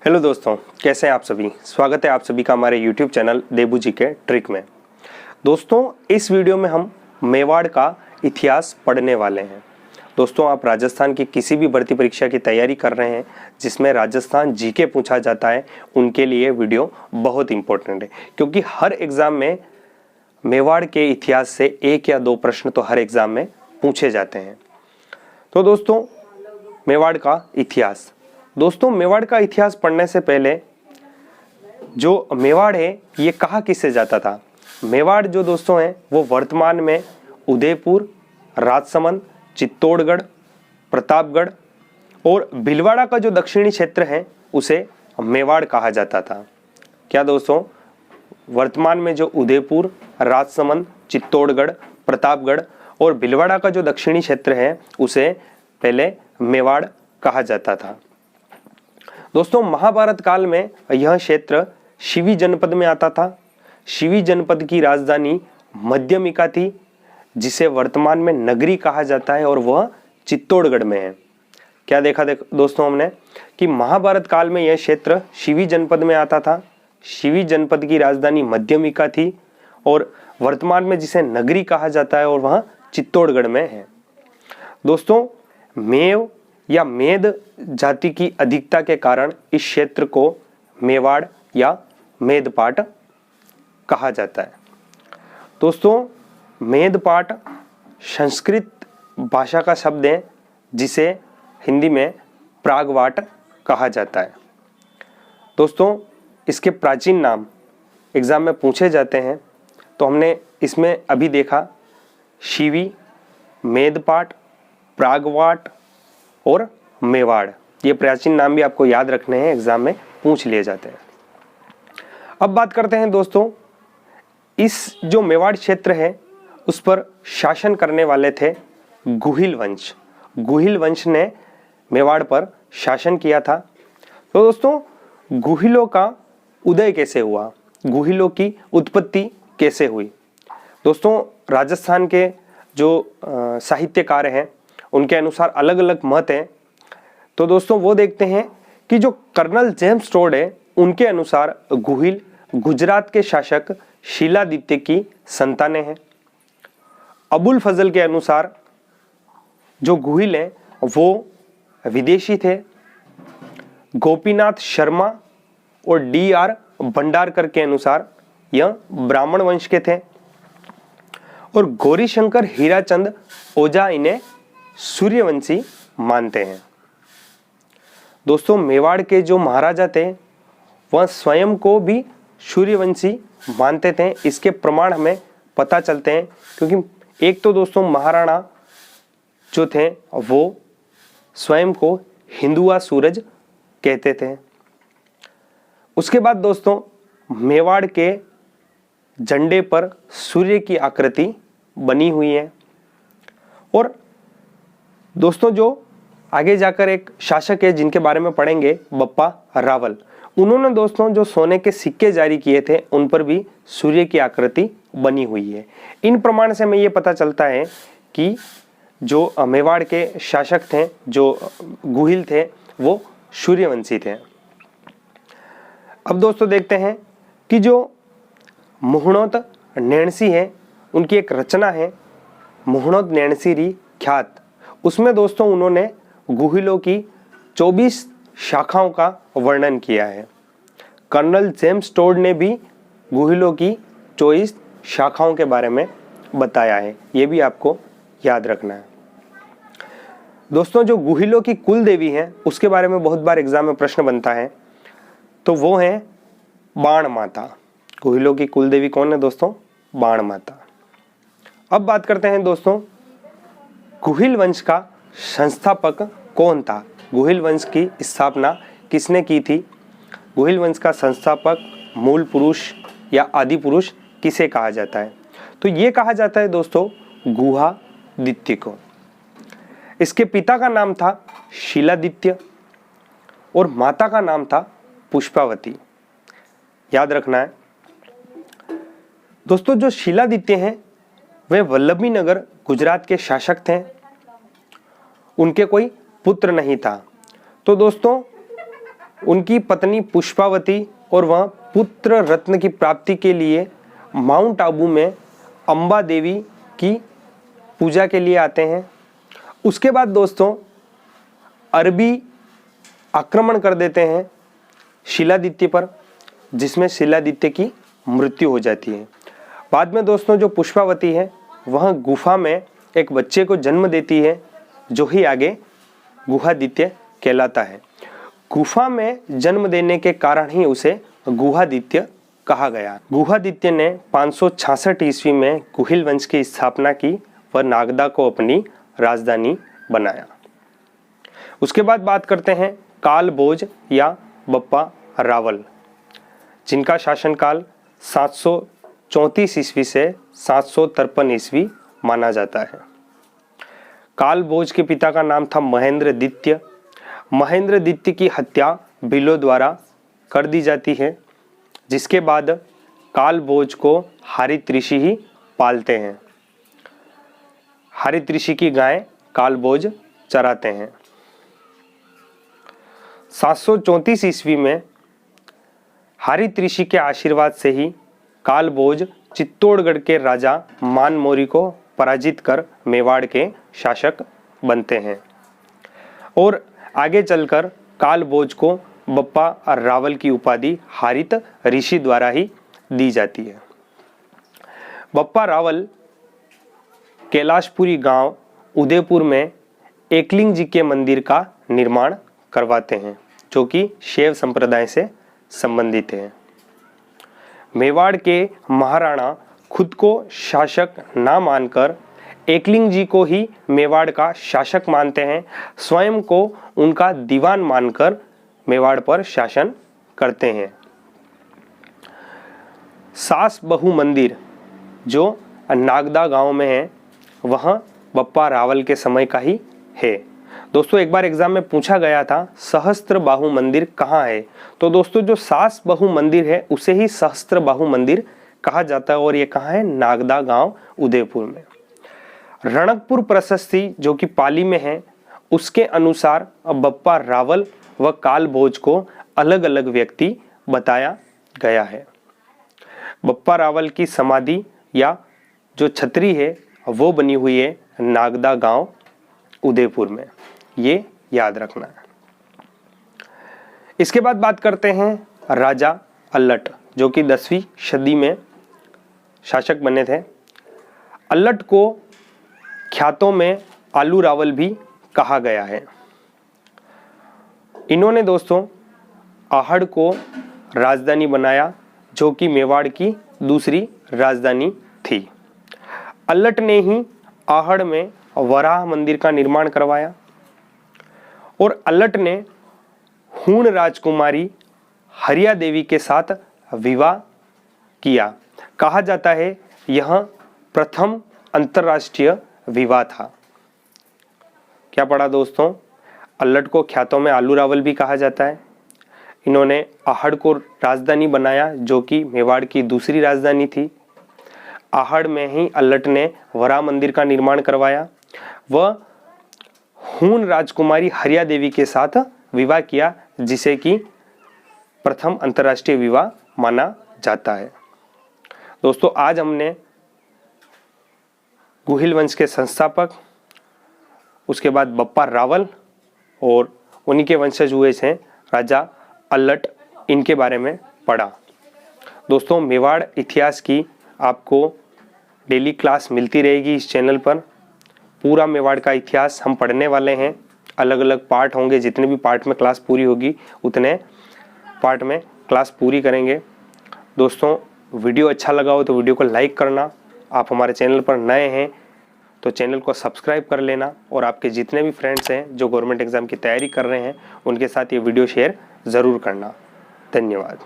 Hello दोस्तों, कैसे हैं आप सभी। स्वागत है आप सभी का हमारे YouTube चैनल देबू जी के ट्रिक में। दोस्तों, इस वीडियो में हम मेवाड़ का इतिहास पढ़ने वाले हैं। दोस्तों, आप राजस्थान की किसी भी भर्ती परीक्षा की तैयारी कर रहे हैं जिसमें राजस्थान जीके पूछा जाता है, उनके लिए वीडियो बहुत इंपॉर्टेंट है, क्योंकि हर एग्ज़ाम में मेवाड़ के इतिहास से 1 या 2 प्रश्न तो हर एग्ज़ाम में पूछे जाते हैं। तो दोस्तों, मेवाड़ का इतिहास। दोस्तों, मेवाड़ का इतिहास पढ़ने से पहले जो मेवाड़ है ये कहाँ किससे जाता था। मेवाड़ जो दोस्तों है वो वर्तमान में उदयपुर, राजसमंद, चित्तौड़गढ़, प्रतापगढ़ और भीलवाड़ा का जो दक्षिणी क्षेत्र है उसे मेवाड़ कहा जाता था। क्या दोस्तों, वर्तमान में जो उदयपुर, राजसमंद, चित्तौड़गढ़, प्रतापगढ़ और भीलवाड़ा का जो दक्षिणी क्षेत्र है उसे पहले मेवाड़ कहा जाता था। दोस्तों, महाभारत काल में यह क्षेत्र शिवी जनपद में आता था। शिवी जनपद की राजधानी मध्यमिका थी, जिसे वर्तमान में नगरी कहा जाता है, और वह चित्तौड़गढ़ में है। क्या देखा दोस्तों हमने कि महाभारत काल में यह क्षेत्र शिवी जनपद में आता था। शिवी जनपद की राजधानी मध्यमिका थी और वर्तमान में जिसे नगरी कहा जाता है और वह चित्तौड़गढ़ में है। दोस्तों, मेव या मेद जाति की अधिकता के कारण इस क्षेत्र को मेवाड़ या मेदपाट कहा जाता है। दोस्तों, मेदपाट संस्कृत भाषा का शब्द है, जिसे हिंदी में प्रागवाट कहा जाता है। दोस्तों, इसके प्राचीन नाम एग्जाम में पूछे जाते हैं, तो हमने इसमें अभी देखा शिवी, मेदपाट, प्रागवाट और मेवाड़। ये प्राचीन नाम भी आपको याद रखने हैं, एग्जाम में पूछ लिए जाते हैं। अब बात करते हैं दोस्तों, इस जो मेवाड़ क्षेत्र है उस पर शासन करने वाले थे गुहिल वंश। गुहिल वंश ने मेवाड़ पर शासन किया था। तो दोस्तों, गुहिलों का उदय कैसे हुआ, गुहिलों की उत्पत्ति कैसे हुई। दोस्तों, राजस्थान के जो साहित्यकार हैं उनके अनुसार अलग अलग मत हैं। तो दोस्तों, वो देखते हैं कि जो कर्नल जेम्स टोड है उनके अनुसार गुहिल गुजरात के शासक शीलादित्य की संतानें हैं। अबुल फजल के अनुसार जो गुहिल हैं वो विदेशी थे। गोपीनाथ शर्मा और D.R. भंडारकर के अनुसार यह ब्राह्मण वंश के थे, और गौरीशंकर हीराचंद ओझा इन्हें सूर्यवंशी मानते हैं। दोस्तों, मेवाड़ के जो महाराजा थे वह स्वयं को भी सूर्यवंशी मानते थे। इसके प्रमाण हमें पता चलते हैं, क्योंकि एक तो दोस्तों महाराणा जो थे वो स्वयं को हिंदुआ सूरज कहते थे। उसके बाद दोस्तों, मेवाड़ के झंडे पर सूर्य की आकृति बनी हुई है। और दोस्तों, जो आगे जाकर एक शासक है जिनके बारे में पढ़ेंगे, बप्पा रावल, उन्होंने दोस्तों जो सोने के सिक्के जारी किए थे उन पर भी सूर्य की आकृति बनी हुई है। इन प्रमाण से हमें ये पता चलता है कि जो मेवाड़ के शासक थे, जो गुहिल थे, वो सूर्यवंशी थे। अब दोस्तों देखते हैं कि जो मुहणोत नैणसी है उनकी एक रचना है मुहणोत नैणसी री ख्यात। उसमें दोस्तों उन्होंने गुहिलों की 24 शाखाओं का वर्णन किया है। कर्नल जेम्स टोड ने भी गुहिलों की 24 शाखाओं के बारे में बताया है, ये भी आपको याद रखना है। दोस्तों, जो गुहिलों की कुल देवी है उसके बारे में बहुत बार एग्जाम में प्रश्न बनता है, तो वो है बाण माता। गुहिलों की कुल देवी कौन है दोस्तों? बाण माता। अब बात करते हैं दोस्तों, गुहिल वंश का संस्थापक कौन था, गुहिल वंश की स्थापना किसने की थी। गुहिल वंश का संस्थापक, मूल पुरुष या आदि पुरुष किसे कहा जाता है, तो ये कहा जाता है दोस्तों गुहादित्य को। इसके पिता का नाम था शीलादित्य और माता का नाम था पुष्पावती, याद रखना है। दोस्तों, जो शीलादित्य हैं वे वल्लभी नगर गुजरात के शासक थे, उनके कोई पुत्र नहीं था। तो दोस्तों उनकी पत्नी पुष्पावती और वह पुत्र रत्न की प्राप्ति के लिए माउंट आबू में अम्बा देवी की पूजा के लिए आते हैं। उसके बाद दोस्तों अरबी आक्रमण कर देते हैं शिलादित्य पर, जिसमें शिलादित्य की मृत्यु हो जाती है। बाद में दोस्तों जो पुष्पावती है वह गुफा में एक बच्चे को जन्म देती है, जो ही आगे गुहादित्य कहलाता है। गुफा में जन्म देने के कारण ही उसे गुहादित्य कहा गया। गुहादित्य ने 566 ईस्वी में गुहिल वंश की स्थापना की व नागदा को अपनी राजधानी बनाया। उसके बाद बात करते हैं कालभोज या बप्पा रावल, जिनका शासनकाल 734 ईस्वी से 753 ईस्वी माना जाता है। कालभोज के पिता का नाम था महेंद्रदित्य। महेंद्रदित्य की हत्या भीलों द्वारा कर दी जाती है, जिसके बाद कालभोज को हारित ऋषि ही पालते हैं। हारित ऋषि की गाय कालभोज चराते हैं। 734 ईस्वी में हारित ऋषि के आशीर्वाद से ही कालभोज चित्तौड़गढ़ के राजा मानमोरी को पराजित कर मेवाड़ के शासक बनते हैं और आगे चलकर कालभोज को बप्पा रावल की उपाधि हारित ऋषि द्वारा ही दी जाती है। बप्पा रावल कैलाशपुरी गांव उदयपुर में एकलिंग जी के मंदिर का निर्माण करवाते हैं, जो कि शैव संप्रदाय से संबंधित है। मेवाड़ के महाराणा खुद को शासक ना मानकर एकलिंग जी को ही मेवाड़ का शासक मानते हैं। स्वयं को उनका दीवान मानकर मेवाड़ पर शासन करते हैं। सास बहु मंदिर जो नागदा गांव में है वह बप्पा रावल के समय का ही है। दोस्तों एक बार एग्जाम में पूछा गया था सहस्त्र बाहु मंदिर कहाँ है, तो दोस्तों जो सास बहु मंदिर है उसे ही सहस्त्र बाहु मंदिर कहा जाता है और ये कहाँ है, नागदा गांव उदयपुर में। रणकपुर प्रशस्ति जो कि पाली में है उसके अनुसार अब बप्पा रावल व कालभोज को अलग अलग व्यक्ति बताया गया है। बप्पा रावल की समाधि या जो छतरी है वो बनी हुई है नागदा गांव उदयपुर में, ये याद रखना है। इसके बाद बात करते हैं राजा अल्लट, जो कि 10वीं सदी में शासक बने थे। अल्लट को ख्यातों में आलू रावल भी कहा गया है। इन्होंने दोस्तों आहड़ को राजधानी बनाया, जो कि मेवाड़ की दूसरी राजधानी थी। अल्लट ने ही आहड़ में वराह मंदिर का निर्माण करवाया और अल्लट ने हूण राजकुमारी हरिया देवी के साथ विवाह किया। कहा जाता है यह प्रथम अंतरराष्ट्रीय विवाह था। क्या पढ़ा दोस्तों, अल्लट को ख्यातों में आलू रावल भी कहा जाता है। इन्होंने आहड़ को राजधानी बनाया, जो कि मेवाड़ की दूसरी राजधानी थी। आहड़ में ही अल्लट ने वराह मंदिर का निर्माण करवाया। वह हूण राजकुमारी हरिया देवी के साथ विवाह किया, जिसे कि प्रथम अंतरराष्ट्रीय विवाह माना जाता है। दोस्तों आज हमने गुहिल वंश के संस्थापक, उसके बाद बप्पा रावल और उन्हीं के वंशज हुए थे राजा अल्लट, इनके बारे में पढ़ा। दोस्तों मेवाड़ इतिहास की आपको डेली क्लास मिलती रहेगी इस चैनल पर। पूरा मेवाड़ का इतिहास हम पढ़ने वाले हैं। अलग अलग पार्ट होंगे, जितने भी पार्ट में क्लास पूरी होगी उतने पार्ट में क्लास पूरी करेंगे। दोस्तों वीडियो अच्छा लगा हो तो वीडियो को लाइक करना। आप हमारे चैनल पर नए हैं तो चैनल को सब्सक्राइब कर लेना और आपके जितने भी फ्रेंड्स हैं जो गवर्नमेंट एग्ज़ाम की तैयारी कर रहे हैं उनके साथ ये वीडियो शेयर ज़रूर करना। धन्यवाद।